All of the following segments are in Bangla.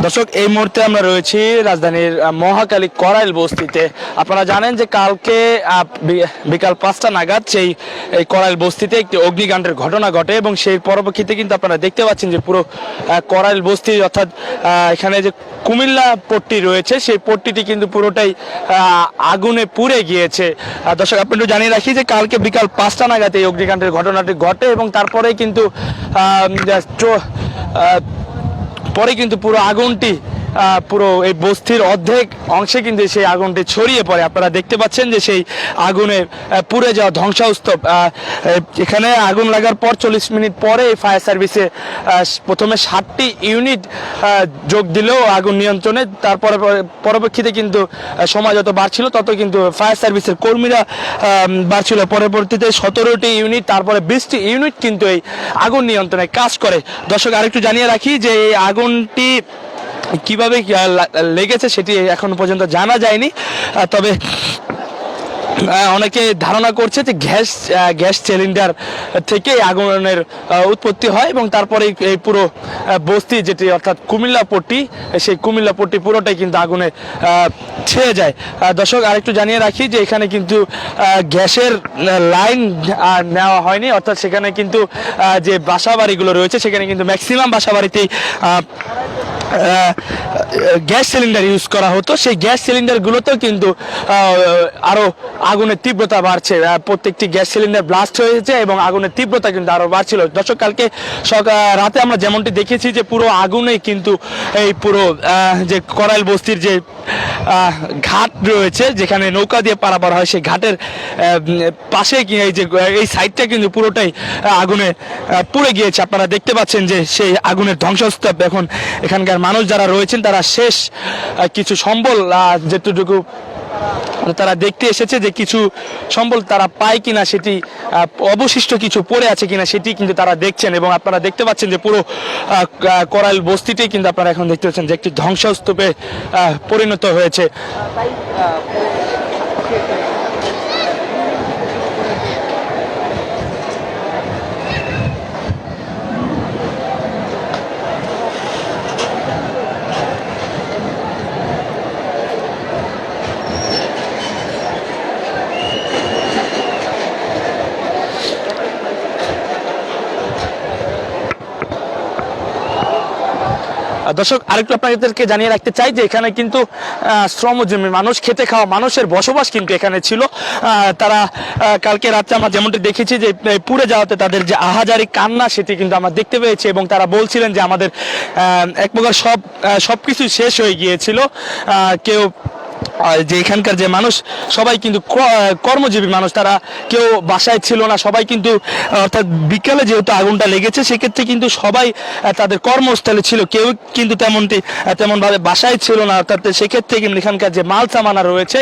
দর্শক, এই মুহূর্তে আমরা রয়েছি রাজধানীর মহাখালী করাইল বস্তিতে। আপনারা জানেন যে কালকে বিকাল 5টা নাগাদ এই করাইল বস্তিতে একটি অগ্নিকাণ্ডের ঘটনা ঘটে এবং সেই পরবর্তীতে কিন্তু আপনারা দেখতে পাচ্ছেন যে পুরো করাইল বস্তি অর্থাৎ এখানে যে কুমিল্লা পট্টি রয়েছে সেই পট্টিটি কিন্তু পুরোটাই আগুনে পুড়ে গিয়েছে। দর্শক, আপনি একটু জানিয়ে রাখি যে কালকে বিকাল 5টা নাগাদ এই অগ্নিকাণ্ডের ঘটনাটি ঘটে এবং তারপরেই কিন্তু পরে কিন্তু পুরো আগুনটি পুরো এই বস্তির অর্ধেক অংশে কিন্তু সেই আগুনটি ছড়িয়ে পড়ে। আপনারা দেখতে পাচ্ছেন যে সেই আগুনে পুড়ে যাওয়া ধ্বংসাস্তূপ। এখানে আগুন লাগার পর 40 মিনিট পরে ফায়ার সার্ভিসে প্রথমে 7টি ইউনিট যোগ দিলেও আগুন নিয়ন্ত্রণে। তারপরে পরবর্তীতে কিন্তু সময় যত বাড়ছিল তত কিন্তু ফায়ার সার্ভিসের কর্মীরা বাড়ছিল। পরবর্তীতে 17টি ইউনিট, তারপরে 20টি ইউনিট কিন্তু এই আগুন নিয়ন্ত্রণে কাজ করে। দর্শক, আরেকটু জানিয়ে রাখি যে এই আগুনটি কিভাবে লেগেছে সেটি এখনো পর্যন্ত জানা যায়নি, তবে অনেকে ধারণা করছে যে গ্যাস সিলিন্ডার থেকে আগুনের উৎপত্তি হয় এবং তারপরে এই পুরো বস্তি যেটি অর্থাৎ কুমিল্লা পট্টি, সেই কুমিল্লা পট্টি পুরোটাই কিন্তু আগুনে ছেয়ে যায়। দর্শক, আরেকটু জানিয়ে রাখি যে এখানে কিন্তু গ্যাসের লাইন নেওয়া হয়নি, অর্থাৎ সেখানে কিন্তু যে বাসাবাড়িগুলো রয়েছে সেখানে কিন্তু ম্যাক্সিমাম বাসাবাড়িতেই গ্যাস সিলিন্ডার ইউজ করা হতো। সেই গ্যাস সিলিন্ডারগুলোতেও কিন্তু আরও আগুনের তীব্রতা বাড়ছে। প্রত্যেকটি গ্যাস সিলিন্ডার ব্লাস্ট হয়েছে এবং আগুনের তীব্রতা কিন্তু আরও বাড়ছিল। দর্শক, কালকে রাতে আমরা যেমনটি দেখেছি যে পুরো আগুনে কিন্তু এই পুরো যে করাইল বস্তির যে ঘাট রয়েছে যেখানে নৌকা দিয়ে পারাপার হয় সেই ঘাটের পাশে এই সাইডটা কিন্তু পুরোটাই আগুনে পুড়ে গিয়েছে। আপনারা দেখতে পাচ্ছেন যে সেই আগুনের ধ্বংসস্তূপ। এখন এখানকার মানুষ যারা রয়েছেন তারা শেষ কিছু সম্বল যেটুকু তারা দেখতে এসেছে যে কিছু সম্বল তারা পায় কিনা, সেটি অবশিষ্ট কিছু পড়ে আছে কিনা সেটি কিন্তু তারা দেখছেন। এবং আপনারা দেখতে পাচ্ছেন যে পুরো করাইল বস্তিটি কিন্তু আপনারা এখন দেখতে পাচ্ছেন যে একটি ধ্বংসস্তূপে পরিণত হয়েছে। দর্শক, আরেকটু আপনাদেরকে জানিয়ে রাখতে চাই যে এখানে কিন্তু শ্রমজীবী মানুষ, খেটে খাওয়া মানুষের বসবাস কিন্তু এখানে ছিল। তারা কালকে রাত্রে আমরা যেমনটি দেখেছি যে পুড়ে যাওয়াতে তাদের যে আহাজারি কান্না সেটি কিন্তু আমরা দেখতে পেয়েছি এবং তারা বলছিলেন যে আমাদের এক প্রকার সবকিছু শেষ হয়ে গিয়েছিল। কেউ যে এখানকার যে মানুষ সবাই কিন্তু কর্মজীবী মানুষ, তারা কেউ বাসায় ছিল না, সবাই কিন্তু অর্থাৎ বিকেলে যেহেতু আগুনটা লেগেছে সেক্ষেত্রে কিন্তু সবাই তাদের কর্মস্থলে ছিল, কেউ কিন্তু তেমনভাবে বাসায় ছিল না। অর্থাৎ সেক্ষেত্রে কিন্তু এখানকার যে মাল সামানা রয়েছে,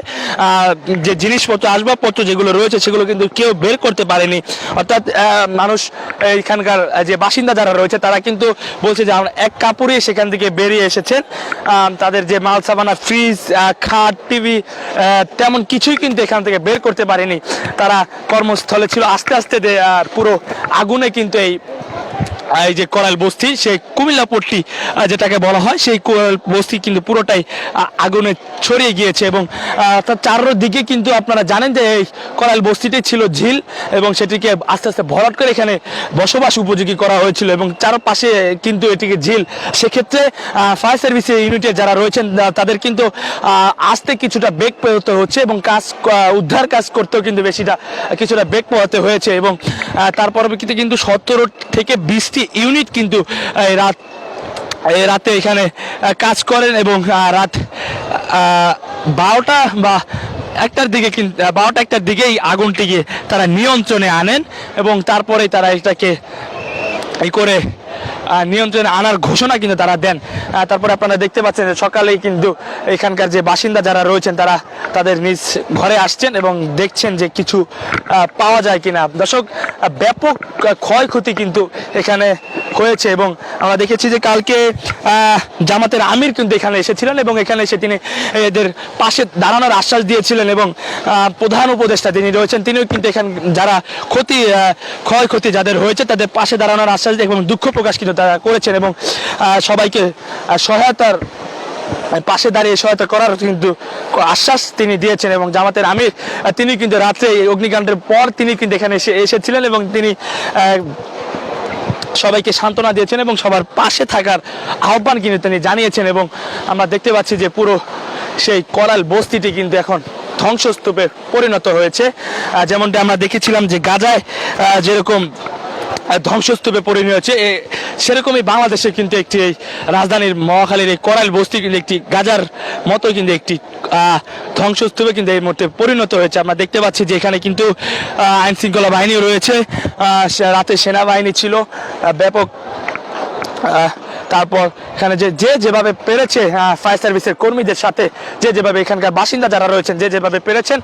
যে জিনিসপত্র আসবাবপত্র যেগুলো রয়েছে সেগুলো কিন্তু কেউ বের করতে পারেনি। অর্থাৎ মানুষ এখানকার যে বাসিন্দা যারা রয়েছে তারা কিন্তু বলছে যে আমরা এক কাপড়ে সেখান থেকে বেরিয়ে এসেছেন। তাদের যে মাল সামানা, ফ্রিজ, খাট, টিভি তেমন কিছুই কিন্তু এখান থেকে বের করতে পারেনি। তারা কর্মস্থলে ছিল। আস্তে আস্তে পুরো আগুনে কিন্তু এই যে করাইল বস্তি, সেই কুমিল্লা পট্টি যেটাকে বলা হয়, সেই করাইল বস্তি কিন্তু পুরোটাই আগুনে ছড়িয়ে গিয়েছে। এবং অর্থাৎ চারদিকে কিন্তু আপনারা জানেন যে এই করাইল বস্তিটি ছিল ঝিল এবং সেটিকে আস্তে আস্তে ভরাট করে এখানে বসবাস উপযোগী করা হয়েছিল এবং চারপাশে কিন্তু এটিকে ঝিল। সেক্ষেত্রে ফায়ার সার্ভিসের ইউনিটে যারা রয়েছেন তাদের কিন্তু আসতে কিছুটা বেগ পেতে হচ্ছে এবং উদ্ধার কাজ করতেও কিন্তু কিছুটা বেগ পোহাতে হয়েছে। এবং তার পরবর্তীতে কিন্তু 17 থেকে 20টি ইউনিট কিন্তু রাতে এখানে কাজ করেন এবং রাত 12টা বা 1টার দিকে কিন্তু 12টা-1টার দিকেই আগুনটিকে তারা নিয়ন্ত্রণে আনেন এবং তারপরেই তারা এটাকে করে নিয়ন্ত্রণে আনার ঘোষণা কিন্তু তারা দেন। তারপরে আপনারা দেখতে পাচ্ছেন যে সকালেই কিন্তু এখানকার যে বাসিন্দা যারা রয়েছেন তারা তাদের নিজ ঘরে আসছেন এবং দেখছেন যে কিছু পাওয়া যায় কিনা। দর্শক, ব্যাপক ক্ষয়ক্ষতি কিন্তু এখানে হয়েছে এবং আমরা দেখেছি যে কালকে জামাতের আমির কিন্তু এখানে এসেছিলেন এবং এখানে এসে তিনি এদের পাশে দাঁড়ানোর আশ্বাস দিয়েছিলেন এবং প্রধান উপদেষ্টা তিনি রয়েছেন, তিনিও কিন্তু এখানে যারা ক্ষয়ক্ষতি যাদের হয়েছে তাদের পাশে দাঁড়ানোর আশ্বাস দিয়ে এবং দুঃখ প্রকাশ প্রকাশ কিন্তু তারা করেছেন এবং সবাইকে সহায়তার পাশে দাঁড়িয়ে সহায়তা করার কিন্তু আশ্বাস তিনি দিয়েছেন। এবং জামাতের আমির তিনি কিন্তু রাত্রে এই অগ্নিকাণ্ডের পর তিনি কিন্তু এখানে এসেছিলেন এবং তিনি সবাইকে সান্ত্বনা দিয়েছেন এবং সবার পাশে থাকার আহ্বান কিন্তু তিনি জানিয়েছেন। এবং আমরা দেখতে পাচ্ছি যে পুরো সেই করাল বস্তিটি কিন্তু এখন ধ্বংসস্তূপে পরিণত হয়েছে। যেমনটা আমরা দেখেছিলাম যে গাজায় যেরকম ধ্বংসস্তূপে পরিণত হয়েছে, সেরকমই বাংলাদেশে কিন্তু একটি এই রাজধানীর মহাখালীর এই করাইল বস্তি কিন্তু একটি গাজার মতো কিন্তু একটি ধ্বংসস্তূপে কিন্তু এই মুহূর্তে পরিণত হয়েছে। আমরা দেখতে পাচ্ছি যে এখানে কিন্তু আইন শৃঙ্খলা বাহিনীও রয়েছে, রাতে সেনাবাহিনী ছিল ব্যাপক। তারপর এখানে যেভাবে পেরেছে ফায়ার সার্ভিসের কর্মীদের সাথে যেভাবে এখানকার বাসিন্দা যারা রয়েছেন যেভাবে পেরেছেন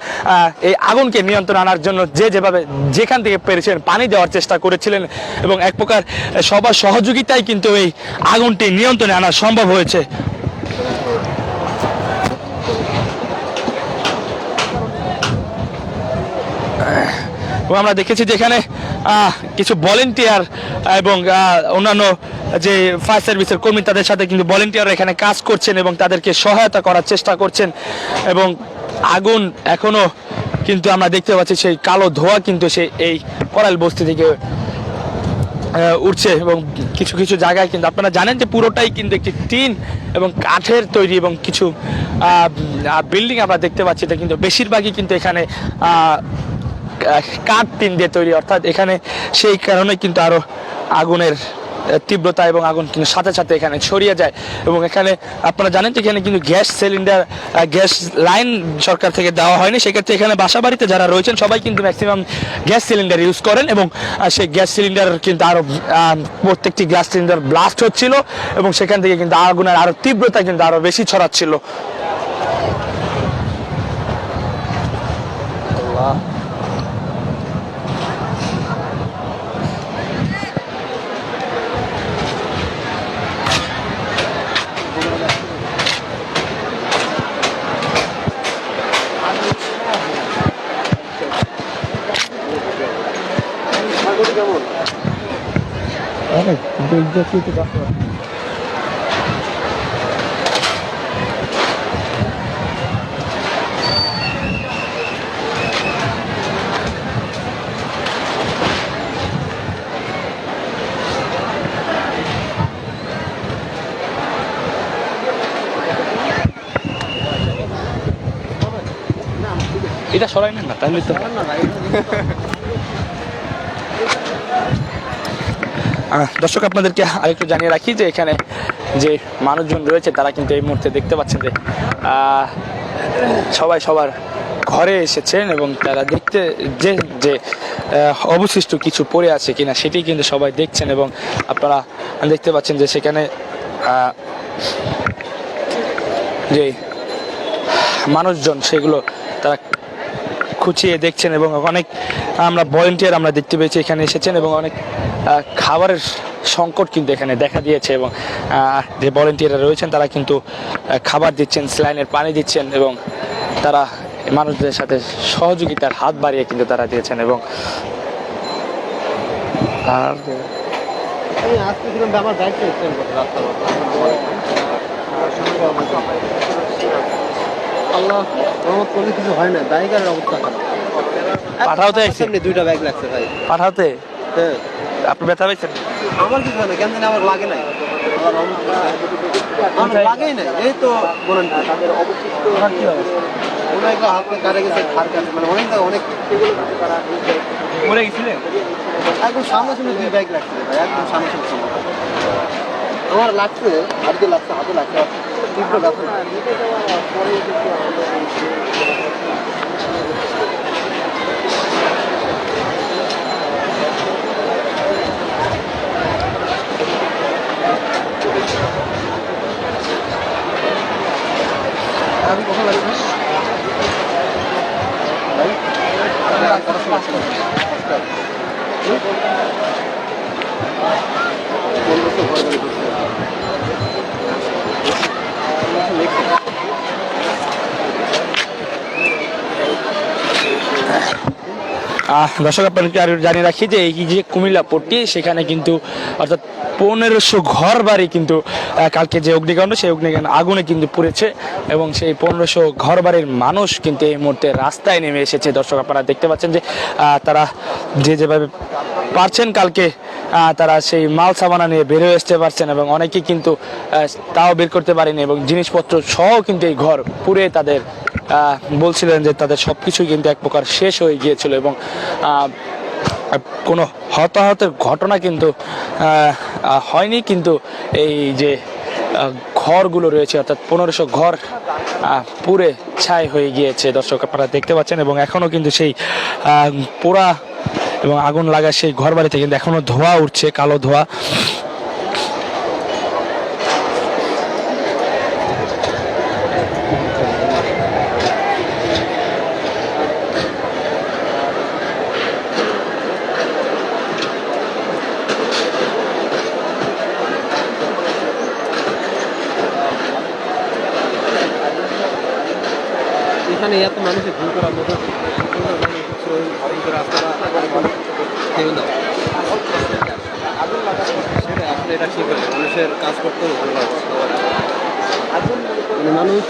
এই আগুনকে নিয়ন্ত্রণ আনার জন্য যেভাবে যেখান থেকে পেরেছেন পানি দেওয়ার চেষ্টা করেছিলেন এবং এক প্রকার সবার সহযোগিতায় কিন্তু এই আগুনটি নিয়ন্ত্রণে আনা সম্ভব হয়েছে। এবং আমরা দেখেছি যে এখানে কিছু ভলেন্টিয়ার এবং অন্যান্য যে ফায়ার সার্ভিসের কর্মী তাদের সাথে কিন্তু ভলেন্টিয়ার এখানে কাজ করছেন এবং তাদেরকে সহায়তা করার চেষ্টা করছেন। এবং আগুন এখনো কিন্তু আমরা দেখতে পাচ্ছি সেই কালো ধোঁয়া কিন্তু সেই এই করাইল বস্তি থেকে উঠছে এবং কিছু কিছু জায়গায় কিন্তু আপনারা জানেন যে পুরোটাই কিন্তু একটি টিন এবং কাঠের তৈরি এবং কিছু বিল্ডিং আমরা দেখতে পাচ্ছি, এটা কিন্তু বেশিরভাগই কিন্তু এখানে কাঠ টিন দিয়ে তৈরি, অর্থাৎ এখানে সেই কারণে কিন্তু আরো আগুনের তীব্রতা এবং আগুন কিন্তু সাথে সাথে এখানে ছড়িয়ে যায়। এবং এখানে আপনারা জানেন যে এখানে কিন্তু গ্যাস সিলিন্ডার গ্যাস লাইন সরকার থেকে দেওয়া হয়নি, সেক্ষেত্রে এখানে বাসা বাড়িতে যারা রয়েছেন সবাই কিন্তু ম্যাক্সিমাম গ্যাস সিলিন্ডার ইউজ করেন এবং সেই গ্যাস সিলিন্ডার কিন্তু আরো প্রত্যেকটি গ্যাস সিলিন্ডার ব্লাস্ট হচ্ছিল এবং সেখান থেকে কিন্তু আগুনের আরো তীব্রতা কিন্তু আরো বেশি ছড়াচ্ছিল। এটা সরাই নেন না তাহলে তো। দর্শক আপনাদেরকে আরেকটু জানিয়ে রাখি যে এখানে যে মানুষজন রয়েছে তারা কিন্তু এই মুহূর্তে দেখতে পাচ্ছেন যে সবাই সবার ঘরে এসেছেন এবং তারা দেখতে যে অবশিষ্ট কিছু পড়ে আছে কিনা সেটি কিন্তু সবাই দেখছেন। এবং আপনারা দেখতে পাচ্ছেন যে সেখানে যে মানুষজন সেগুলো তারা খুঁচিয়ে দেখছেন এবং অনেক আমরা ভলেন্টিয়ার আমরা দেখতে পেয়েছি এখানে এসেছেন এবং অনেক খাবারের সংকট কিন্তু এখানে দেখা দিয়েছে এবং যে ভলেন্টিয়াররা রয়েছেন তারা কিন্তু খাবার দিচ্ছেন, স্যালাইনের পানি দিচ্ছেন এবং তারা মানুষদের সাথে সহযোগিতার হাত বাড়িয়ে কিন্তু তারা দিয়েছেন। এবং আর আল্লাহ রহমত করলে কিছু হয় না, বাইকের অবস্থা খারাপ। পাঠাওতে দুইটা ব্যাগ লাগছে ভাই পাঠাওতে। হ্যাঁ আপনি ব্যথা পেয়েছেন? আমার কিছু হয় না, কেন জানি আমার লাগে নাই, আমার লাগেই নাই। এই তো বলেন তাদের অবশিষ্ট অনেক হাতে কারে গেছে, খার কাছে মানে অনেক অনেক মরে গেছিলেন। একদম সামনাসামনি দুই ব্যাগ লাগছে ভাই, একদম সামনাসামনি আমার লাগছে, হাতে লাগছে, হাতে লাগছে তীব্র লাগছে। আমি কখন লাগছে দর্শক আপনাকে আর জানিয়ে রাখি যে এই যে কুমিল্লা পট্টি সেখানে কিন্তু অর্থাৎ 1500 ঘর বাড়ি কিন্তু কালকে যে অগ্নিকাণ্ড সেই অগ্নিকাণ্ড আগুনে কিন্তু পুড়েছে এবং সেই 1500 ঘর বাড়ির মানুষ কিন্তু এই মুহূর্তে রাস্তায় নেমে এসেছে। দর্শক আপনারা দেখতে পাচ্ছেন যে তারা যেভাবে পারছেন কালকে তারা সেই মাল সামানা নিয়ে বের হয়ে আসতে পারছেন এবং অনেকেই কিন্তু তাও বের করতে পারেনি এবং জিনিসপত্র সহ কিন্তু এই ঘর পুড়ে তাদের বলছিলেন যে তাদের সব কিছুই কিন্তু এক প্রকার শেষ হয়ে গিয়েছিল এবং কোনো হতাহতের ঘটনা কিন্তু হয়নি, কিন্তু এই যে ঘরগুলো রয়েছে অর্থাৎ 1500 ঘর পুড়ে ছাই হয়ে গিয়েছে। দর্শক আপনারা দেখতে পাচ্ছেন এবং এখনও কিন্তু সেই পোড়া এবং আগুন লাগা সেই ঘর বাড়িতে কিন্তু এখনও ধোঁয়া উঠছে, কালো ধোঁয়া। এখানে এত মানুষের ভিড় করার মতো সেটা আসলে এটা ঠিক হলে মানুষের কাজ করতেও ভালো লাগছে। মানে মানুষ